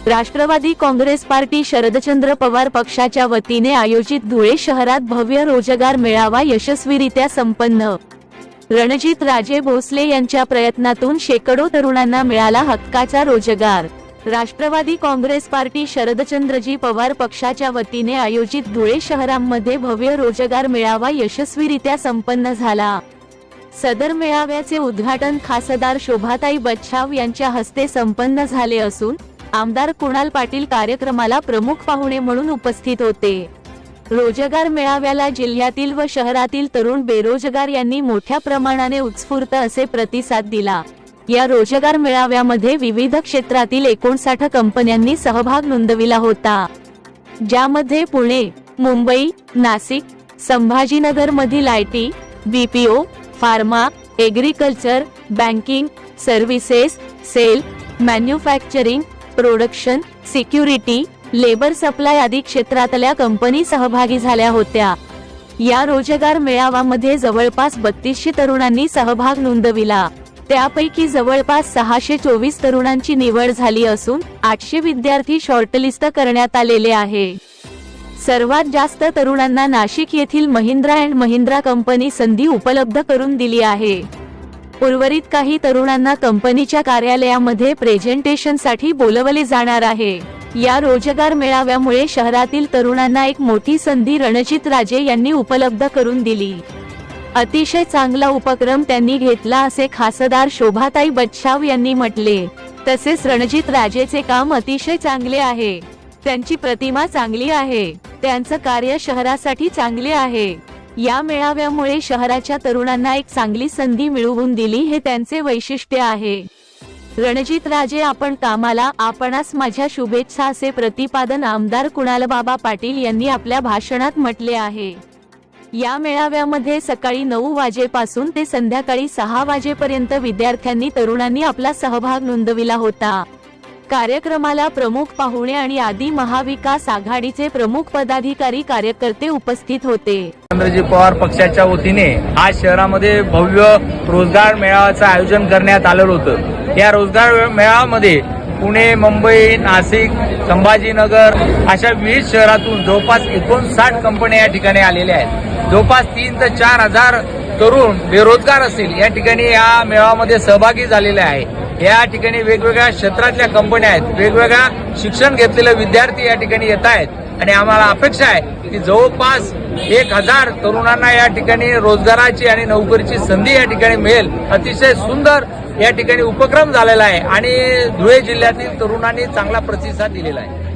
Rashtrawadi Congress party Sharadchandra Pawar पक्षाच्या वतीने आयोजित धुळे शहरात भव्य रोजगार मेळावा यशस्वीरित्या संपन्न। रणजित राजे भोसले यांच्या प्रयत्नातून शेकडो तरुणांना मिळाला हक्काचा रोजगार। राष्ट्रवादी काँग्रेस पार्टी शरदचंद्रजी पवार पक्षाच्या वतीने आयोजित धुळे शहरामध्ये भव्य रोजगार मेळावा यशस्वीरित्या संपन्न झाला। सदर मेळाव्याचे उद्घाटन खासदार शोभाताई बच्छाव यांच्या हस्ते संपन्न झाले असून आमदार कुणाल पाटील कार्यक्रमाला प्रमुख पाहुणे म्हणून उपस्थित होते। रोजगार मेळाव्याला जिल्ह्यातील व शहरातील तरुण बेरोजगार यांनी मोठ्या प्रमाणाने उत्स्फूर्त असे प्रतिसाद दिला। या रोजगार मेळाव्यामध्ये विविध क्षेत्रातील 59 कंपन्यांनी सहभाग नोंदविला होता, ज्यामध्ये पुणे, मुंबई, नाशिक, संभाजीनगर मधील IT, BPO, pharma, agriculture, banking, services, sale, manufacturing, production, security, labour supply आदी क्षेत्रातल्या कंपनी सहभागी झाल्या होत्या। या रोजगार मेळाव्यामध्ये जवळपास 3200 तरुणांनी सहभाग नोंदविला। त्यापैकी जवळपास 624 तरुणांची निवड झाली असून 800 विद्यार्थी शॉर्टलिस्ट करण्यात आलेले आहे। सर्वात जास्त तरुणांना नाशिक येथील महिंद्रा अँड महिंद्रा कंपनी संधी उपलब्ध करून दिली आहे। उर्वरित काही तरुणांना कंपनीच्या कार्यालयामध्ये प्रेझेंटेशनसाठी बोलवले जाणार आहे। या रोजगार मेळाव्यामुळे शहरातील तरुणांना एक मोठी संधी रणजित राजे यांनी उपलब्ध करून दिली। अतिशय चांगला उपक्रम त्यांनी घेतला असे खासदार शोभाताई बच्छाव यांनी म्हटले। तसेच रणजित राजेचे काम अतिशय चांगले आहे, त्यांची प्रतिमा चांगली आहे, त्यांचं कार्य शहरासाठी चांगले आहे। या मेळाव्यामुळे शहराच्या तरुणांना एक चांगली संधी मिळवून दिली हे त्यांचे वैशिष्ट्य आहे। रणजित राजे, आपण कामाला, आपणास माझ्या शुभेच्छा असे प्रतिपादन आमदार कुणालबाबा पाटील यांनी आपल्या भाषणात म्हटले आहे। या मेळाव्यामध्ये सकाळी 9 वाजेपासून ते संध्याकाळी 6 वाजेपर्यंत विद्यार्थ्यांनी तरुणांनी आपला सहभाग नोंदविला होता। कार्यक्रमाला प्रमुख पाहुणे आणि आदी महाविकास आघाडीचे प्रमुख पदाधिकारी कार्यकर्ते उपस्थित होते। चंद्रजी पवार पक्षाच्या वतीने आज शहरामध्ये भव्य रोजगार मेळाव्याचं आयोजन करण्यात आलेलं होतं। या रोजगार मेळाव्यामध्ये पुणे, मुंबई, नाशिक, संभाजीनगर अशा विविध शहरातून जवळपास 59 कंपन्या या ठिकाणी आलेल्या आहेत। जवळपास 3 ते 4 हजार तरुण बेरोजगार असतील या ठिकाणी या मेळाव्यामध्ये सहभागी झालेले आहे। या ठिकाणी वेगवेगळ्या क्षेत्रातल्या कंपन्या आहेत, वेगवेगळ्या शिक्षण घेतलेले विद्यार्थी या ठिकाणी येत आहेत आणि आम्हाला अपेक्षा आहे की जवळपास 1000 तरुणांना या ठिकाणी रोजगाराची आणि नोकरीची संधी या ठिकाणी मिळेल। अतिशय सुंदर या ठिकाणी उपक्रम झालेला आहे आणि धुळे जिल्ह्यातील तरुणांनी चांगला प्रतिसाद दिलेला आहे।